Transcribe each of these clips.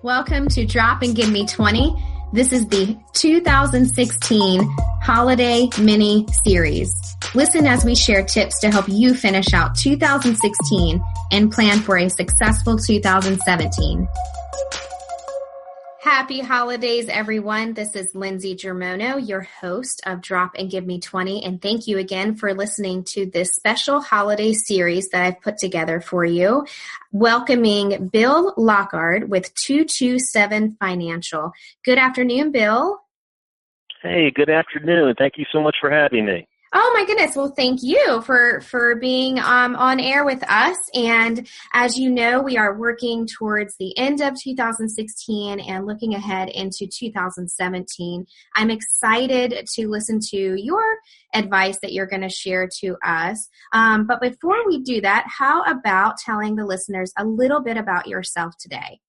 Welcome to Drop and Give Me 20. This is the 2016 Holiday Mini Series. Listen as we share tips to help you finish out 2016 and plan for a successful 2017. Happy holidays, everyone. This is Lindsey Germono, your host of Drop and Give Me 20, and thank you again for listening to this special holiday series that I've put together for you. Welcoming Bill Lockard with 227 Financial. Good afternoon, Bill. Hey, good afternoon. Thank you so much for having me. Oh my goodness. Well, thank you for being on air with us. And as you know, we are working towards the end of 2016 and looking ahead into 2017. I'm excited to listen to your advice that you're going to share to us. But before we do that, how about telling the listeners a little bit about yourself today?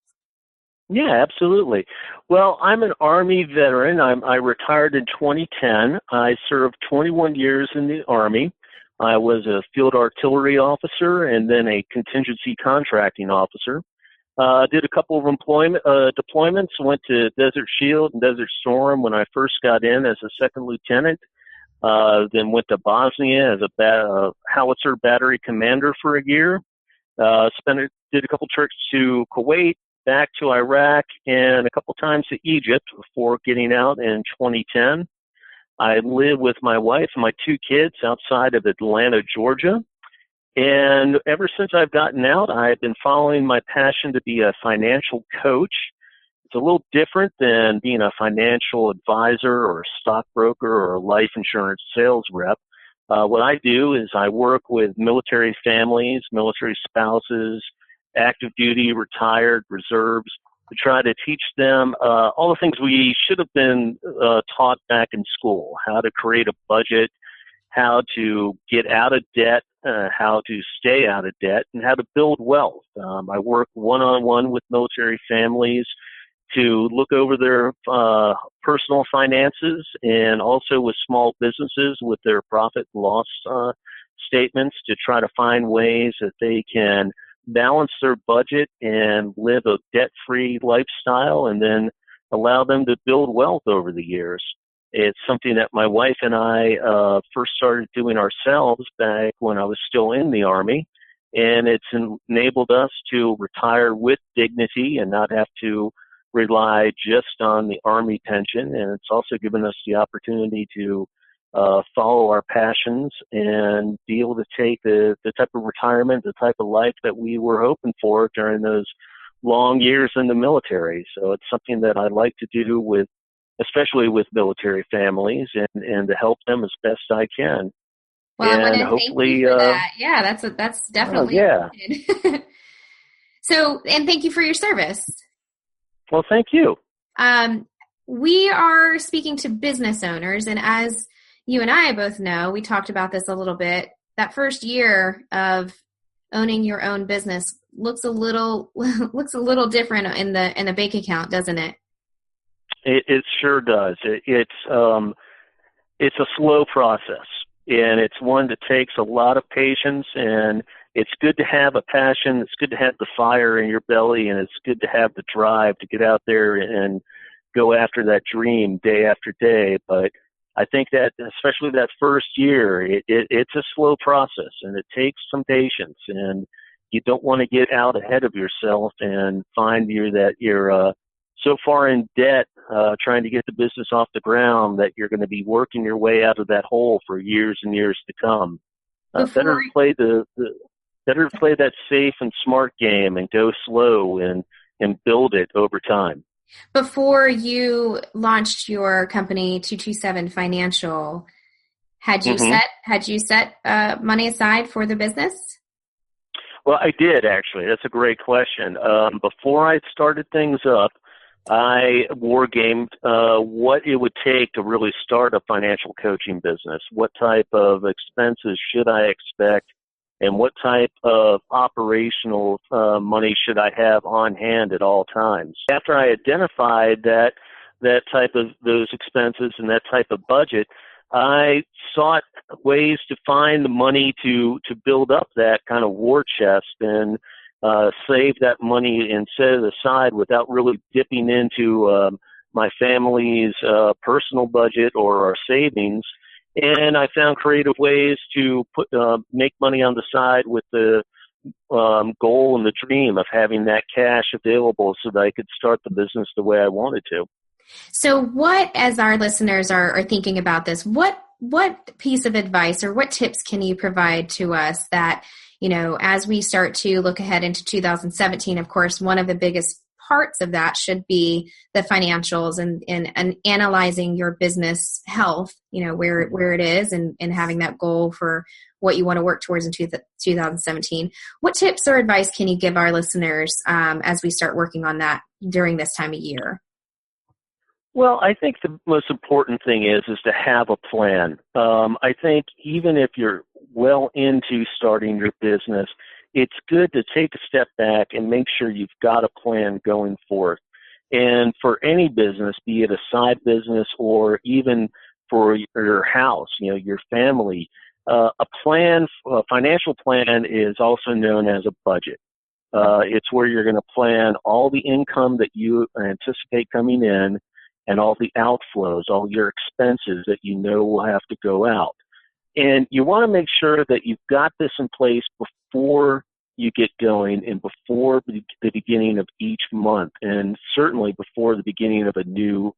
Yeah, absolutely. Well, I'm an Army veteran. I retired in 2010. I served 21 years in the Army. I was a field artillery officer and then a contingency contracting officer. Did a couple of deployments, went to Desert Shield and Desert Storm when I first got in as a second lieutenant. Then went to Bosnia as a howitzer battery commander for a year. Did a couple trips to Kuwait, back to Iraq, and a couple times to Egypt before getting out in 2010. I live with my wife and my two kids outside of Atlanta, Georgia. And ever since I've gotten out, I've been following my passion to be a financial coach. It's a little different than being a financial advisor or a stockbroker or a life insurance sales rep. What I do is I work with military families, military spouses, active duty, retired, reserves, to try to teach them all the things we should have been taught back in school: how to create a budget, how to get out of debt, how to stay out of debt, and how to build wealth. I work one-on-one with military families to look over their personal finances and also with small businesses with their profit and loss statements to try to find ways that they can balance their budget and live a debt-free lifestyle and then allow them to build wealth over the years. It's something that my wife and I first started doing ourselves back when I was still in the Army, and it's enabled us to retire with dignity and not have to rely just on the Army pension, and it's also given us the opportunity to follow our passions and be able to take the type of retirement, the type of life that we were hoping for during those long years in the military. So it's something that I like to do especially with military families and to help them as best I can. Well, and I want to thank you for that. Yeah, that's definitely. Yeah. So, and thank you for your service. Well, thank you. We are speaking to business owners, and as you and I both know, we talked about this a little bit, that first year of owning your own business looks a little different in the bank account, doesn't it? It sure does. It's a slow process, and it's one that takes a lot of patience, and it's good to have a passion. It's good to have the fire in your belly, and it's good to have the drive to get out there and go after that dream day after day. But I think that especially that first year, it's a slow process and it takes some patience, and you don't want to get out ahead of yourself and find that you're so far in debt trying to get the business off the ground that you're going to be working your way out of that hole for years and years to come. Better play that safe and smart game and go slow and build it over time. Before you launched your company, 227 Financial, had you set money aside for the business? Well, I did, actually. That's a great question. Before I started things up, I wargamed what it would take to really start a financial coaching business. What type of expenses should I expect? And what type of operational money should I have on hand at all times? After I identified that type of those expenses and that type of budget, I sought ways to find the money to build up that kind of war chest and save that money and set it aside without really dipping into my family's personal budget or our savings. And I found creative ways to make money on the side with the goal and the dream of having that cash available so that I could start the business the way I wanted to. So what, as our listeners are thinking about this, what piece of advice or what tips can you provide to us that, as we start to look ahead into 2017, of course, one of the biggest parts of that should be the financials and analyzing your business health, where it is and having that goal for what you want to work towards in 2017. What tips or advice can you give our listeners as we start working on that during this time of year? Well, I think the most important thing is to have a plan. I think even if you're well into starting your business, it's good to take a step back and make sure you've got a plan going forth. And for any business, be it a side business or even for your house, your family, a financial plan is also known as a budget. It's where you're going to plan all the income that you anticipate coming in and all the outflows, all your expenses that will have to go out. And you want to make sure that you've got this in place before you get going and before the beginning of each month, and certainly before the beginning of a new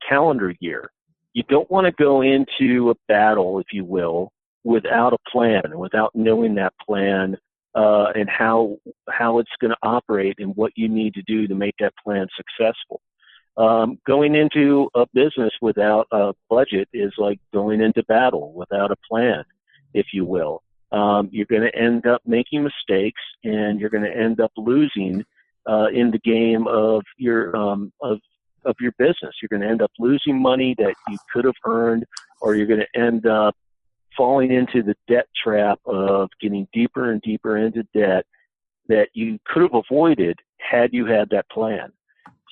calendar year. You don't want to go into a battle, if you will, without a plan, without knowing that plan and how it's going to operate and what you need to do to make that plan successful. Going into a business without a budget is like going into battle without a plan, if you will. You're going to end up making mistakes, and you're going to end up losing in the game of your business. You're going to end up losing money that you could have earned, or you're going to end up falling into the debt trap of getting deeper and deeper into debt that you could have avoided had you had that plan.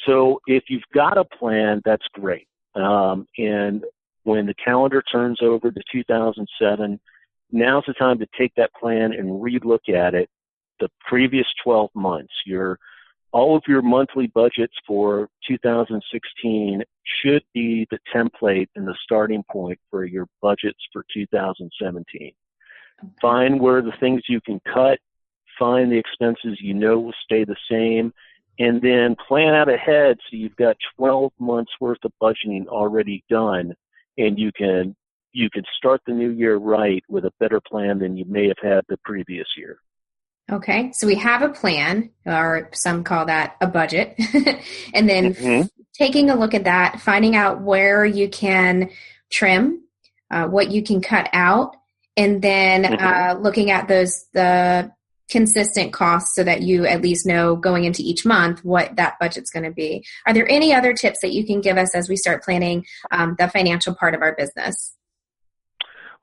So if you've got a plan, that's great. And when the calendar turns over to 2007, now's the time to take that plan and relook at it. The previous 12 months, all of your monthly budgets for 2016 should be the template and the starting point for your budgets for 2017. Find where the things you can cut, find the expenses will stay the same, and then plan out ahead so you've got 12 months worth of budgeting already done, and you can start the new year right with a better plan than you may have had the previous year. Okay, so we have a plan, or some call that a budget, and then taking a look at that, finding out where you can trim, what you can cut out, and then looking at the consistent costs so that you at least know going into each month what that budget's going to be. Are there any other tips that you can give us as we start planning the financial part of our business?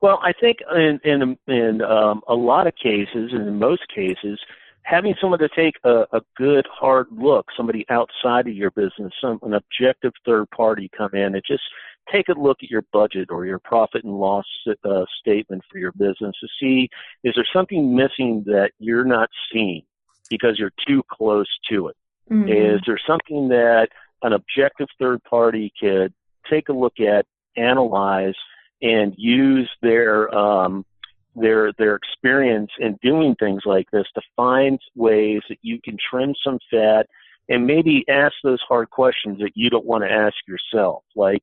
Well, I think in a lot of cases, and in most cases, having someone to take a good hard look, somebody outside of your business, an objective third party come in and just take a look at your budget or your profit and loss statement for your business to see, is there something missing that you're not seeing because you're too close to it? Mm-hmm. Is there something that an objective third party could take a look at, analyze, and use their experience in doing things like this to find ways that you can trim some fat and maybe ask those hard questions that you don't want to ask yourself. Like,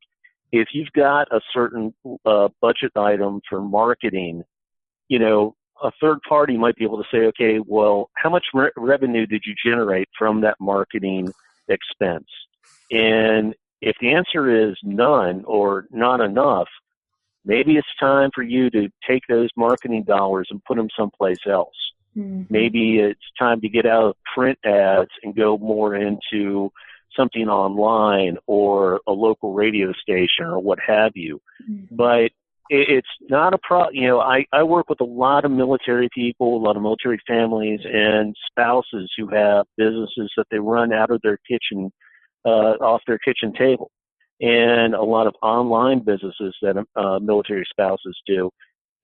if you've got a certain budget item for marketing, a third party might be able to say, okay, well, how much revenue did you generate from that marketing expense? And if the answer is none or not enough, maybe it's time for you to take those marketing dollars and put them someplace else. Mm-hmm. Maybe it's time to get out of print ads and go more into something online or a local radio station or what have you. Mm-hmm. But it's not a problem. I work with a lot of military people, a lot of military families and spouses who have businesses that they run out of their kitchen, off their kitchen table, and a lot of online businesses that military spouses do.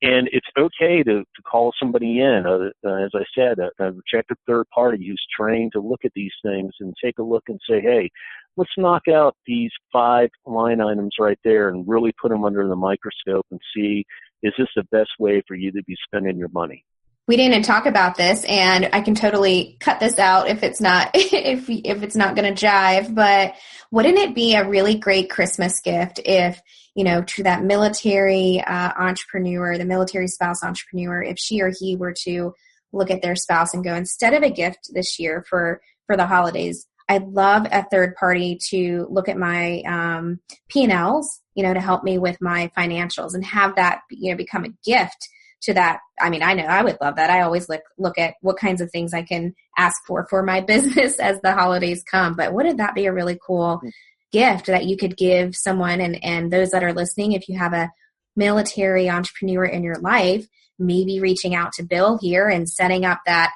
And it's okay to call somebody in, as I said, a rejected third party who's trained to look at these things and take a look and say, hey, let's knock out these 5 line items right there and really put them under the microscope and see, is this the best way for you to be spending your money? We didn't talk about this, and I can totally cut this out if it's not if it's not going to jive. But wouldn't it be a really great Christmas gift if, to that military entrepreneur, the military spouse entrepreneur, if she or he were to look at their spouse and go, instead of a gift this year for the holidays, I'd love a third party to look at my P&Ls, to help me with my financials, and have that become a gift to that. I mean, I know I would love that. I always look at what kinds of things I can ask for my business as the holidays come. But wouldn't that be a really cool gift that you could give someone? And those that are listening, if you have a military entrepreneur in your life, maybe reaching out to Bill here and setting up that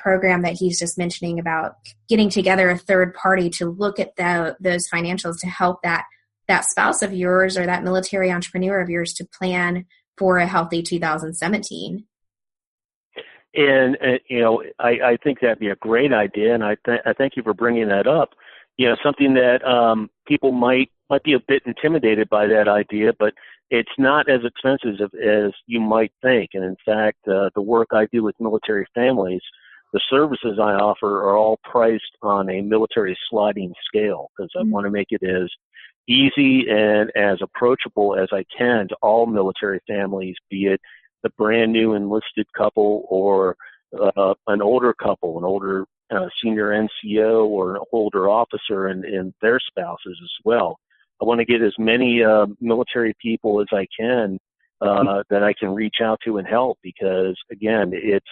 program that he's just mentioning about getting together a third party to look at those financials to help that spouse of yours or that military entrepreneur of yours to plan for a healthy 2017. And I think that'd be a great idea, and I thank you for bringing that up. Something that people might be a bit intimidated by that idea, but it's not as expensive as you might think. And in fact, the work I do with military families, the services I offer are all priced on a military sliding scale, because I want to make it as easy and as approachable as I can to all military families, be it the brand new enlisted couple or an older couple, an older senior NCO or an older officer and their spouses as well. I want to get as many military people as I can that I can reach out to and help, because again, it's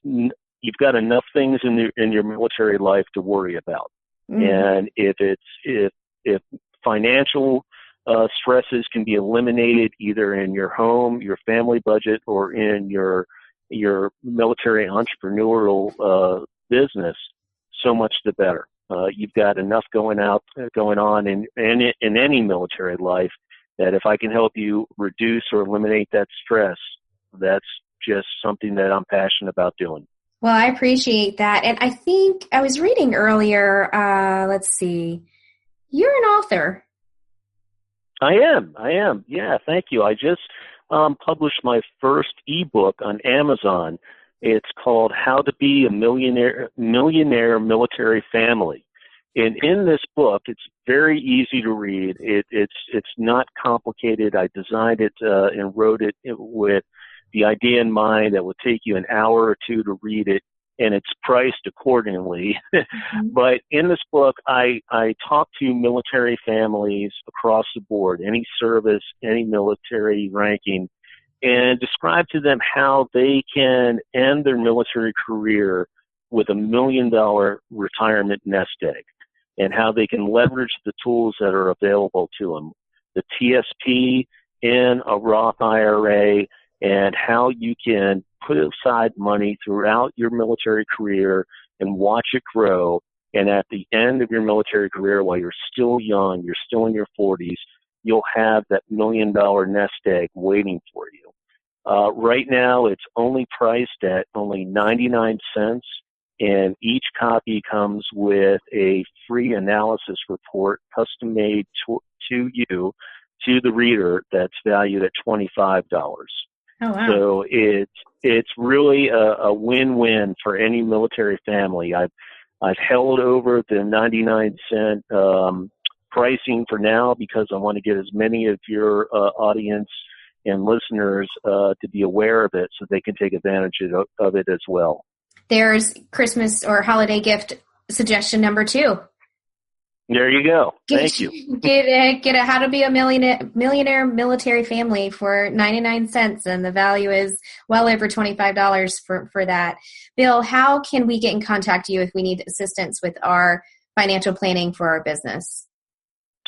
you've got enough things in your military life to worry about, and if financial stresses can be eliminated either in your home, your family budget, or in your military entrepreneurial business, so much the better. You've got enough going on in any military life that if I can help you reduce or eliminate that stress, that's just something that I'm passionate about doing. Well, I appreciate that. And I think I was reading earlier, let's see, you're an author. I am. Yeah, thank you. I just published my first ebook on Amazon. It's called How to Be a Millionaire Military Family. And in this book, it's very easy to read. It's not complicated. I designed it and wrote it with the idea in mind that would take you an hour or two to read it, and it's priced accordingly. But in this book, I talk to military families across the board, any service, any military ranking, and describe to them how they can end their military career with $1 million retirement nest egg, and how they can leverage the tools that are available to them, the TSP in a Roth IRA, and how you can put aside money throughout your military career and watch it grow. And at the end of your military career, while you're still young, you're still in your 40s, you'll have that $1 million nest egg waiting for you. Right now, it's only priced at only 99 cents, and each copy comes with a free analysis report, custom made to you, to the reader, that's valued at $25. Oh, wow. So it's really a win-win for any military family. I've held over the 99-cent pricing for now because I want to get as many of your audience and listeners to be aware of it so they can take advantage of it as well. There's Christmas or holiday gift suggestion number 2. There you go. Thank you. Get a How to Be a Millionaire Military Family for 99 cents, and the value is well over $25 for that. Bill, how can we get in contact with you if we need assistance with our financial planning for our business?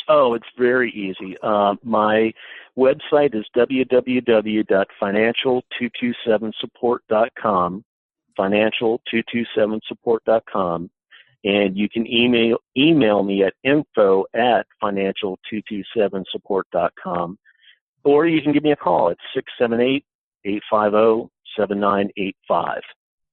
Oh, it's very easy. My website is www.financial227support.com, financial227support.com. And you can email me at info@financial227support.com. or you can give me a call at 678-850-7985.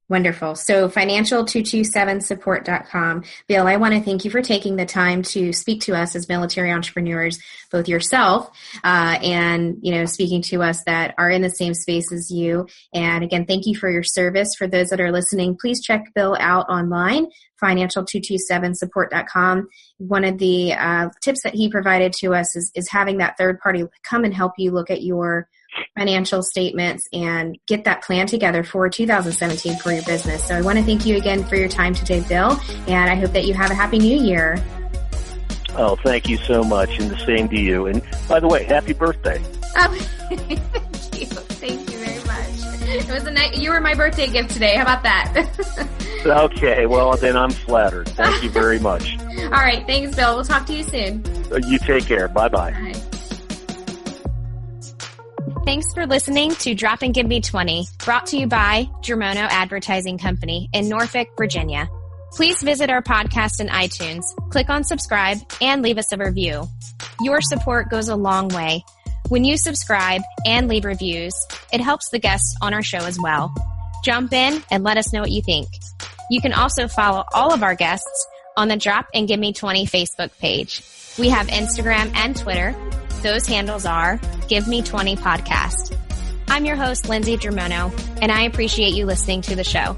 Wonderful. So financial227support.com. Bill, I want to thank you for taking the time to speak to us as military entrepreneurs, both yourself and, speaking to us that are in the same space as you. And again, thank you for your service. For those that are listening, please check Bill out online, financial227support.com. One of the tips that he provided to us is having that third party come and help you look at your financial statements and get that plan together for 2017 for your business. So I want to thank you again for your time today, Bill, and I hope that you have a happy new year. Oh, thank you so much, and the same to you. And by the way, happy birthday. Oh, thank you. Thank you very much. It was you were my birthday gift today. How about that? Okay, well, then I'm flattered. Thank you very much. All right. Thanks, Bill. We'll talk to you soon. You take care. Bye-bye. Bye. Thanks for listening to Drop and Give Me 20, brought to you by Germono Advertising Company in Norfolk, Virginia. Please visit our podcast in iTunes, click on subscribe, and leave us a review. Your support goes a long way. When you subscribe and leave reviews, it helps the guests on our show as well. Jump in and let us know what you think. You can also follow all of our guests on the Drop and Give Me 20 Facebook page. We have Instagram and Twitter. Those handles are Give Me 20 Podcast. I'm your host, Lindsey Germono, and I appreciate you listening to the show.